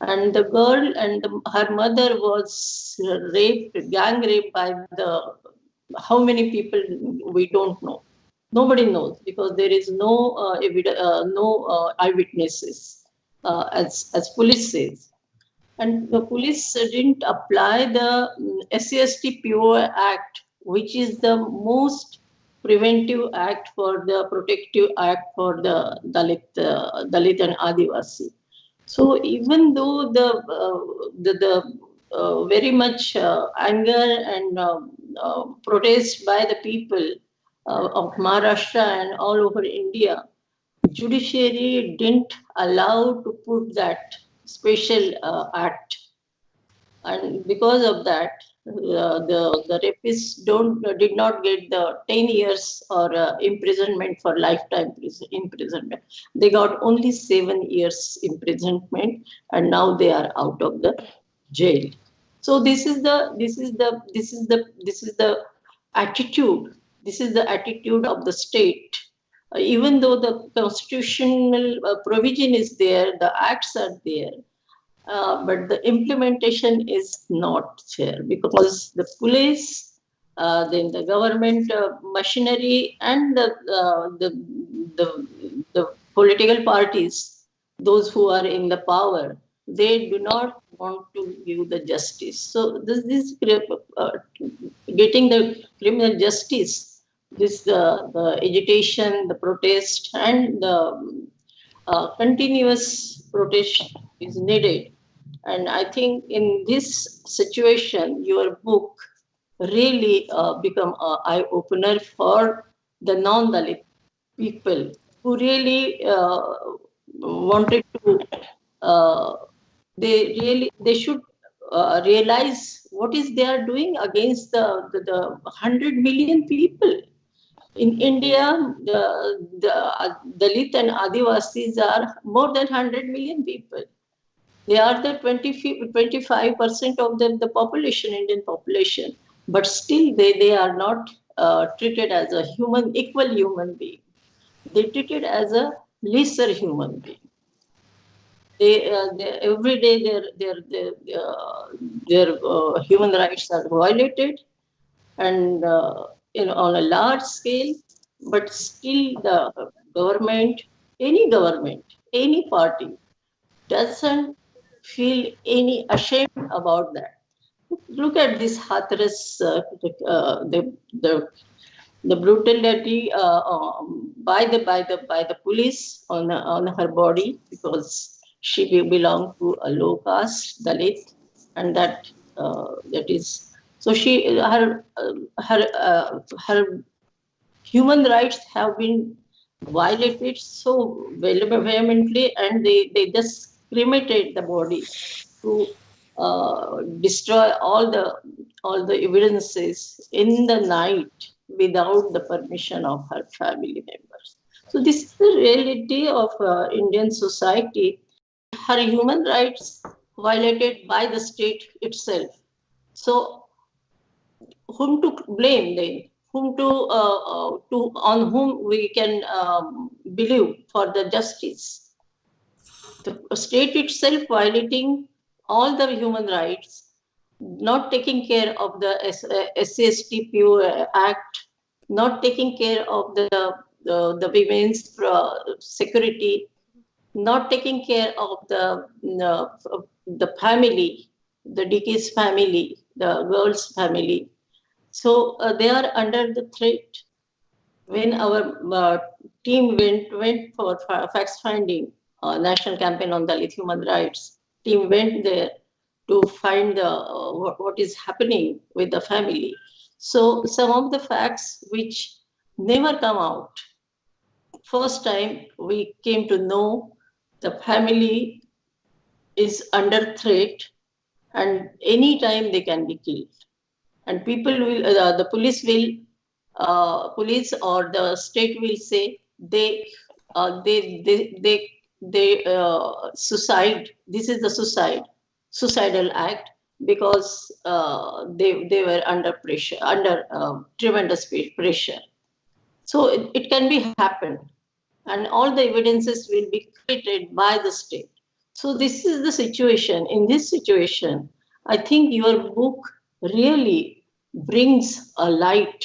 And the girl and her mother was raped, gang raped by how many people we don't know. Nobody knows because there is no eyewitnesses, as police says. And the police didn't apply the SCST PO Act, which is the most preventive act for the protective act for the Dalit and Adivasi. So even though the very much anger and protest by the people of Maharashtra and all over India, judiciary didn't allow to put that special act, and because of that, the rapists did not get the 10 years or imprisonment for lifetime imprisonment. They got only 7 years imprisonment, and now they are out of the jail. So this is the attitude. This is the attitude of the state. Even though the constitutional provision is there, the acts are there, but the implementation is not there because the police, then the government machinery, and the political parties, those who are in the power, they do not want to give the justice. So this getting the criminal justice, this the agitation, the protest, and the continuous protest is needed. And I think in this situation, your book really become an eye opener for the non-Dalit people who really wanted to. They should realize what is they are doing against the 100 million people. In India, the Dalit and Adivasis are more than 100 million people. They are the 25% of the population, Indian population, but still they are not treated as a equal human being. They treated as a lesser human being. They every day their human rights are violated, and on a large scale. But still, the government, any party, doesn't feel any ashamed about that. Look at this Hathras, the brutality by the police on her body, because she belonged to a low caste Dalit, and that is so her human rights have been violated so vehemently, and they just cremated the body to destroy all the evidences in the night without the permission of her family members. So this is the reality of Indian society. Her human rights violated by the state itself. So whom to blame then? On whom we can believe for the justice? The state itself violating all the human rights, not taking care of the SCSTPO Act, not taking care of the women's security, not taking care of the family, the DK's family, the girl's family. So they are under the threat. When our team went for facts finding, National Campaign on Dalit Human Rights, team went there to find what is happening with the family. So some of the facts which never come out. First time we came to know the family is under threat, and any time they can be killed. And people will, the police or the state will say they suicide. This is the suicidal act, because they were under pressure, under tremendous pressure. So it can be happen, and all the evidences will be created by the state. So this is the situation. In this situation, I think your book really brings a light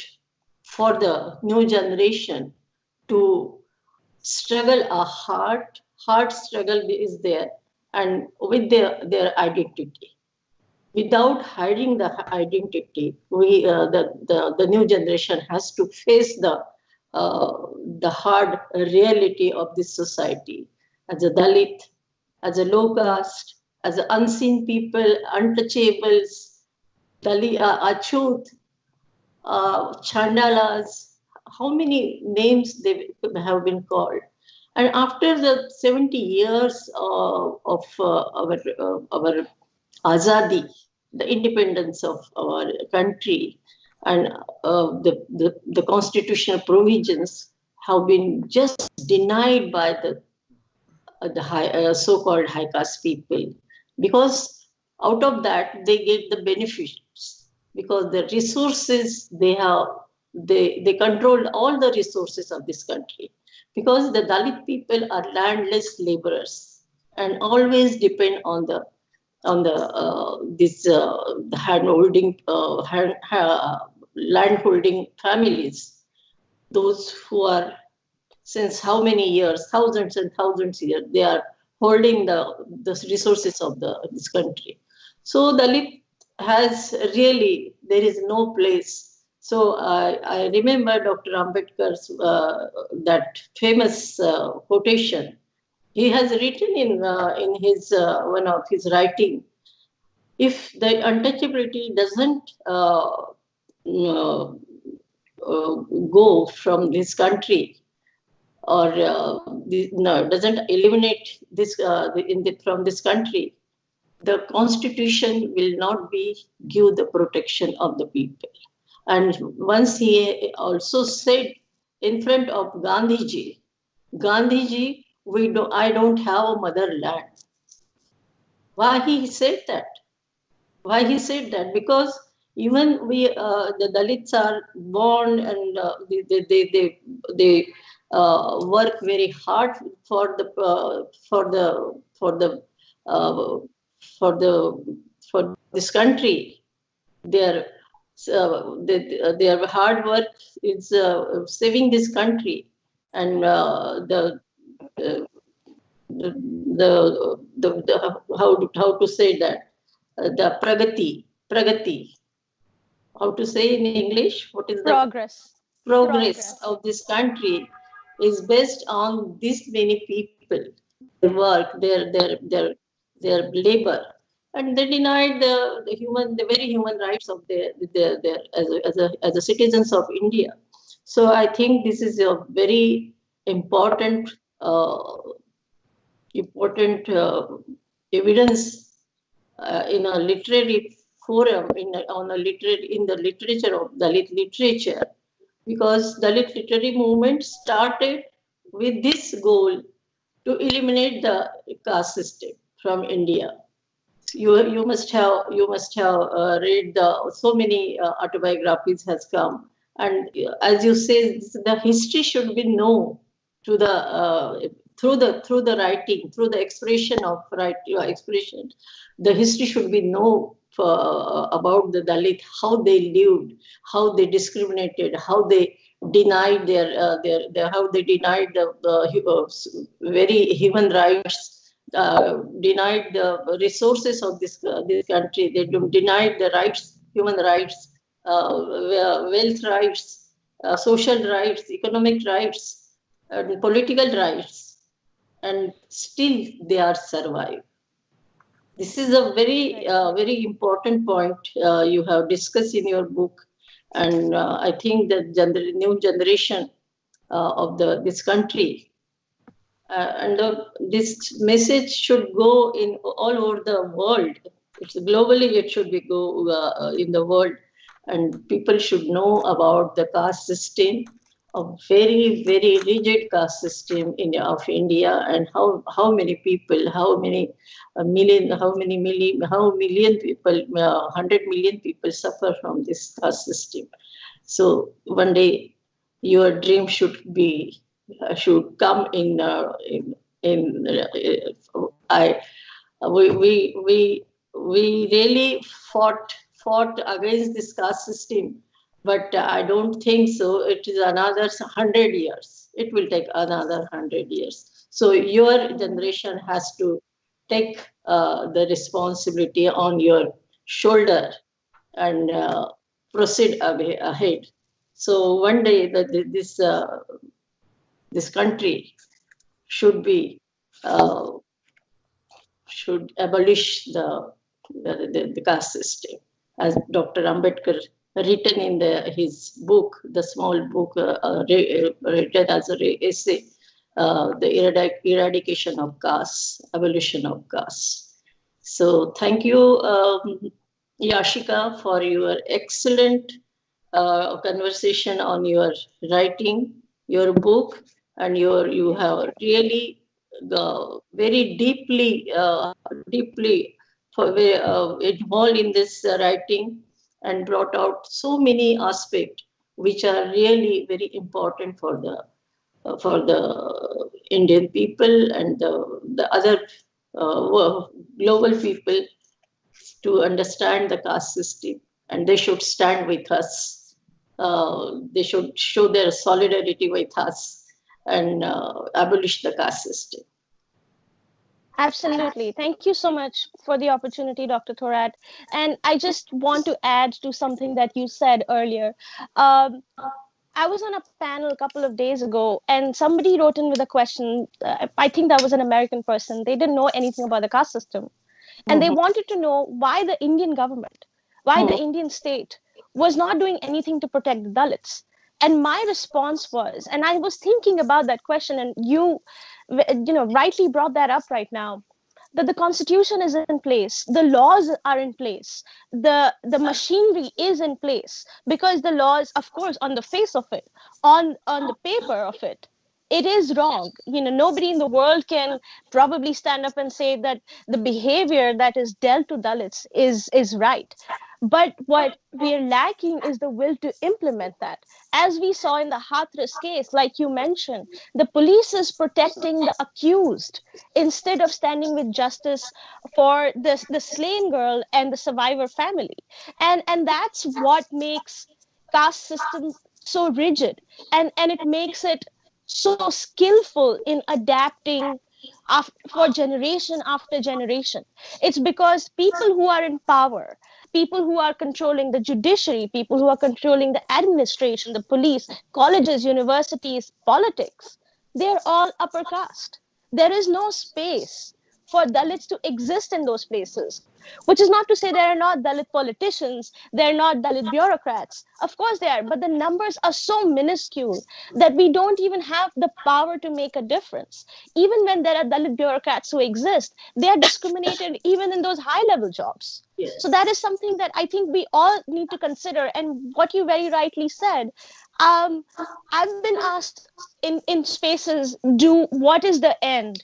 for the new generation to struggle. A hard struggle is there, and with their identity. Without hiding the identity, the new generation has to face the hard reality of this society. As a Dalit, as a low caste, as a unseen people, untouchables, Achut, Chandalas, how many names they have been called. And after the 70 years of our Azadi, the independence of our country, and the constitutional provisions have been just denied by the so-called high caste people, because out of that they get the benefits, because the resources they have, they control all the resources of this country, because the Dalit people are landless laborers and always depend on the landholding families, those who are since how many years, thousands and thousands of years, they are holding the resources of this country. So Dalit has really, there is no place. So I remember Dr. Ambedkar's that famous quotation. He has written in his one of his writing, if the untouchability doesn't go from this country, or doesn't eliminate this from this country, the constitution will not be give the protection of the people. And once he also said in front of Gandhiji, I don't have a motherland. Why he said that? Why he said that? Because even we, the Dalits are born, and they work very hard for this country. Their hard work is saving this country, and how to say that, the pragati, how to say in English, what is the progress of this country is based on this many people, their work, their labor, and they denied the very human rights of their as a citizens of India. So I think this is a very important evidence in a literary forum, in the literature of Dalit literature, because Dalit literary movement started with this goal to eliminate the caste system from India. You must have read so many autobiographies has come, and as you say, the history should be known to the through the writing, through the expression of expression. The history should be known about the Dalit, how they lived, how they discriminated, how they denied how they denied the very human rights, denied the resources of this country. They denied the rights, human rights, wealth rights, social rights, economic rights, and political rights, and still they are survived. This is a very important point you have discussed in your book, and I think that new generation of this country, and this message should go in all over the world. It's globally, it should be go in the world, and people should know about the caste system, a very rigid caste system of India, and how many people, how million people, 100 million people suffer from this caste system. So one day your dream should come in. I we really fought against this caste system, but I don't think so. It is another 100 years. It will take another 100 years. So your generation has to take the responsibility on your shoulder and proceed ahead. So one day this country should be uh, should abolish the caste system, as Dr. Ambedkar written in his book, the small book written as an essay, the eradication of caste, abolition of caste. So thank you, Yashica, for your excellent conversation on your writing, your book, and you have really very deeply involved in this writing and brought out so many aspects which are really very important for the Indian people and the other global people to understand the caste system, and they should stand with us. They should show their solidarity with us and abolish the caste system. Absolutely. Thank you so much for the opportunity, Dr. Thorpat. And I just want to add to something that you said earlier. Um, I was on a panel a couple of days ago, and somebody wrote in with a question. I think that was an American person. They didn't know anything about the caste system. And they wanted to know why the Indian government, why the Indian state was not doing anything to protect the Dalits. And my response was, and I was thinking about that question, and you rightly brought that up right now, that the constitution is in place, the laws are in place, the machinery is in place, because the laws, of course, on the face of it, on the paper of it, it is wrong. Nobody in the world can probably stand up and say that the behavior that is dealt to Dalits is right. But what we are lacking is the will to implement that. As we saw in the Heartless case, like you mentioned, the police is protecting the accused instead of standing with justice for the slain girl and the survivor family. And that's what makes caste system so rigid, and it makes it so skillful in adapting for generation after generation. It's because people who are in power, people who are controlling the judiciary, people who are controlling the administration, the police, colleges, universities, politics, they're all upper caste. There is no space for Dalits to exist in those places, which is not to say there are not Dalit politicians, there are not Dalit bureaucrats. Of course they are, but the numbers are so minuscule that we don't even have the power to make a difference. Even when there are Dalit bureaucrats who exist, they are discriminated even in those high-level jobs. Yes. So that is something that I think we all need to consider. And what you very rightly said, I've been asked in spaces, what is the end?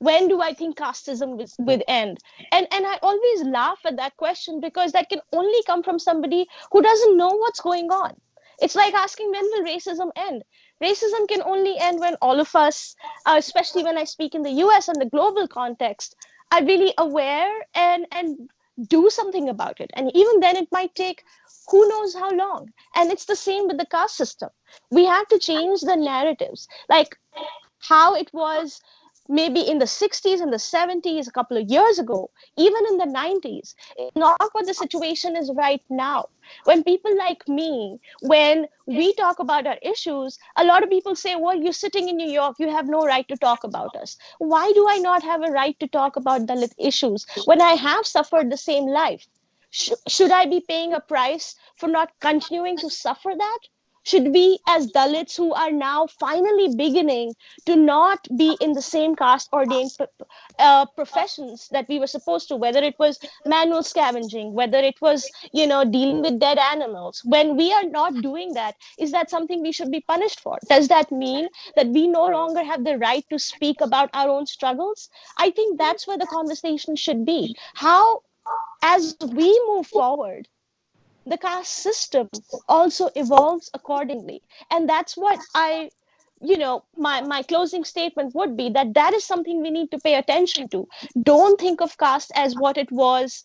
When do I think casteism will end? And I always laugh at that question, because that can only come from somebody who doesn't know what's going on. It's like asking, when will racism end? Racism can only end when all of us, especially when I speak in the US and the global context, are really aware and do something about it. And even then, it might take who knows how long. And it's the same with the caste system. We have to change the narratives, like how it was maybe in the 60s and the 70s, a couple of years ago, even in the 90s. It's not what the situation is right now. When people like me, when we talk about our issues, a lot of people say, well, you're sitting in New York, you have no right to talk about us. Why do I not have a right to talk about Dalit issues when I have suffered the same life? Should I be paying a price for not continuing to suffer that? Should we, as Dalits who are now finally beginning to not be in the same caste ordained professions that we were supposed to, whether it was manual scavenging, whether it was, dealing with dead animals, when we are not doing that, is that something we should be punished for? Does that mean that we no longer have the right to speak about our own struggles? I think that's where the conversation should be. How, as we move forward, the caste system also evolves accordingly. And that's what my closing statement would be, that is something we need to pay attention to. Don't think of caste as what it was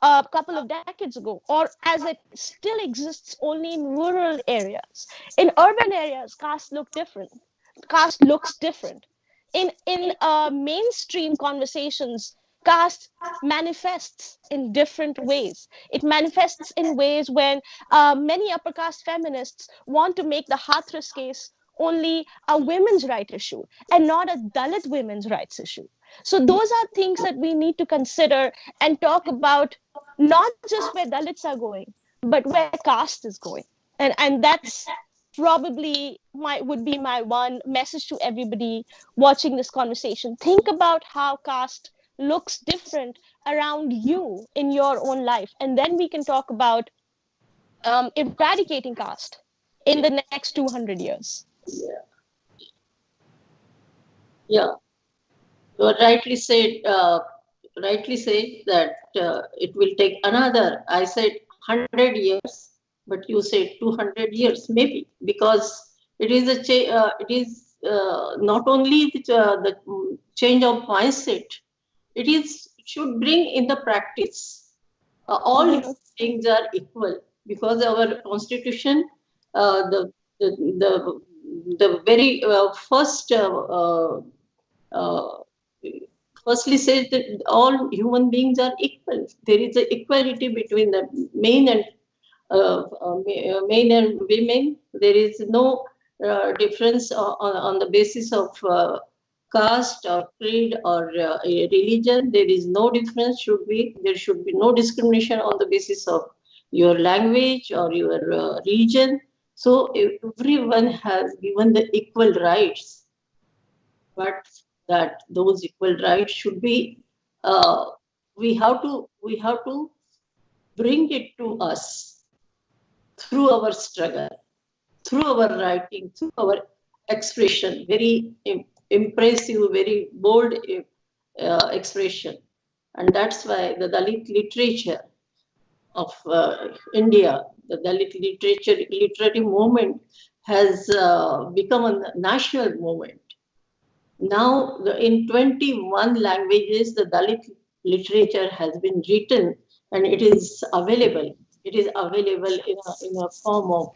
a couple of decades ago, or as it still exists only in rural areas. In urban areas, caste look different. Caste looks different. In mainstream conversations, caste manifests in different ways. It manifests in ways when many upper caste feminists want to make the Hathras case only a women's right issue and not a Dalit women's rights issue. So those are things that we need to consider and talk about, not just where Dalits are going, but where caste is going. And that's probably would be my one message to everybody watching this conversation. Think about how caste looks different around you in your own life, and then we can talk about eradicating caste in the next 200 years. Yeah. Yeah. You rightly said that it will take another, I said 100 years, but you said 200 years, maybe, because it is it is not only the change of mindset, should bring in the practice. All things are equal, because our constitution, the very first firstly says that all human beings are equal. There is an equality between the men and women. There is no difference on the basis of caste or creed or religion. There is no difference. There should be no discrimination on the basis of your language or your region. So everyone has given the equal rights, but that those equal rights should be we have to bring it to us through our struggle, through our writing, through our expression. Very impressive, very bold expression. And that's why the Dalit literature of India, the Dalit literary movement has become a national movement. Now, in 21 languages, the Dalit literature has been written, and it is available. It is available in a form of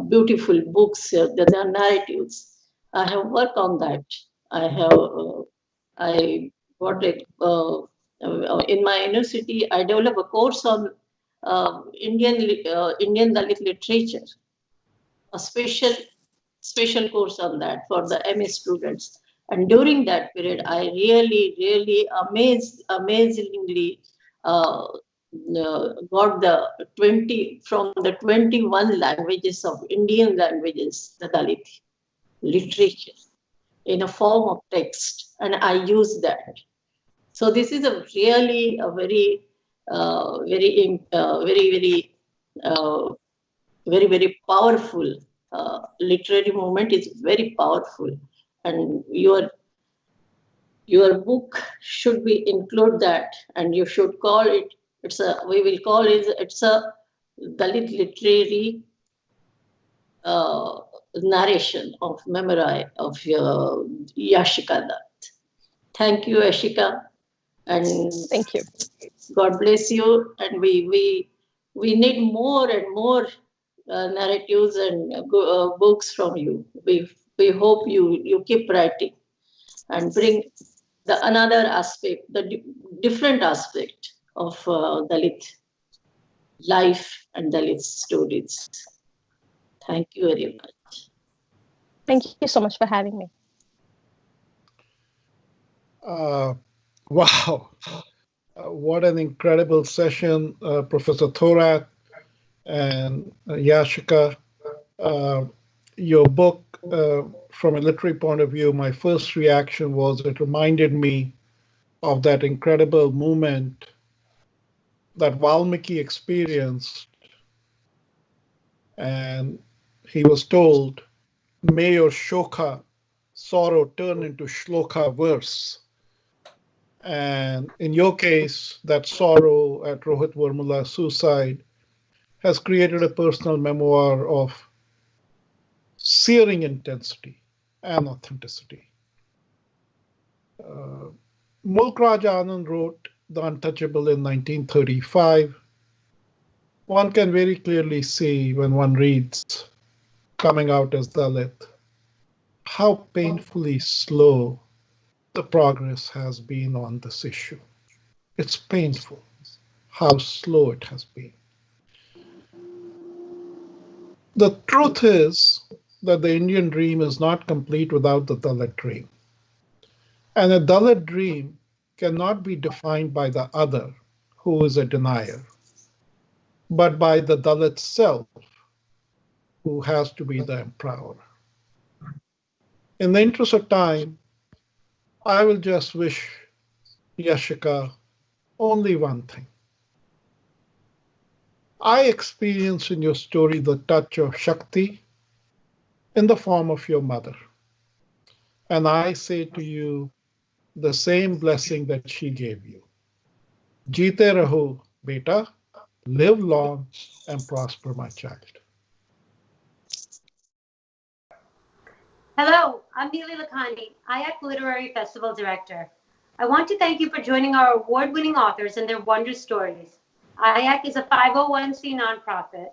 beautiful books, the narratives. I have worked on that. I got it in my university. I developed a course on Indian Dalit literature, a special course on that for the MA students. And during that period, I really amazingly got from the 21 languages of Indian languages, the Dalit literature in a form of text, and I use that. So this is a really a very very powerful literary movement. Is very powerful, and your book should be include that, and you should call it. It's a Dalit literary narration of memory of Yashica Dutt. Thank you, Yashica, and thank you. God bless you. And we need more and more narratives and books from you. We hope you keep writing and bring another aspect, the different aspect of Dalit life and Dalit stories. Thank you very much. Thank you so much for having me. Wow. What an incredible session, Professor Thorpat and Yashica. Your book, from a literary point of view, my first reaction was it reminded me of that incredible moment that Valmiki experienced. And he was told, may your shoka, sorrow, turn into shloka, verse. And in your case, that sorrow at Rohit Vermula's suicide has created a personal memoir of searing intensity and authenticity. Mulk Raj Anand wrote The Untouchable in 1935. One can very clearly see when one reads Coming Out as Dalit how painfully slow the progress has been on this issue. It's painful how slow it has been. The truth is that the Indian dream is not complete without the Dalit dream. And a Dalit dream cannot be defined by the other, who is a denier, but by the Dalit self, who has to be the empowerer. In the interest of time, I will just wish Yashica only one thing. I experience in your story the touch of Shakti in the form of your mother. And I say to you the same blessing that she gave you. Jeete raho, beta, live long and prosper, my child. Hello, I'm Neeli Lakhani, IAAC Literary Festival Director. I want to thank you for joining our award-winning authors and their wondrous stories. IAAC is a 501c nonprofit.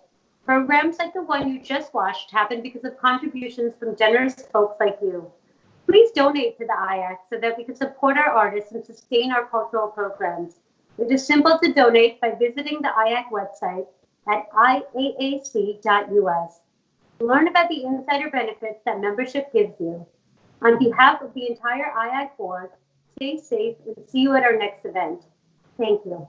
Programs like the one you just watched happen because of contributions from generous folks like you. Please donate to the IAAC so that we can support our artists and sustain our cultural programs. It is simple to donate by visiting the IAAC website at iaac.us. Learn about the insider benefits that membership gives you. On behalf of the entire IAAC board, stay safe and see you at our next event. Thank you.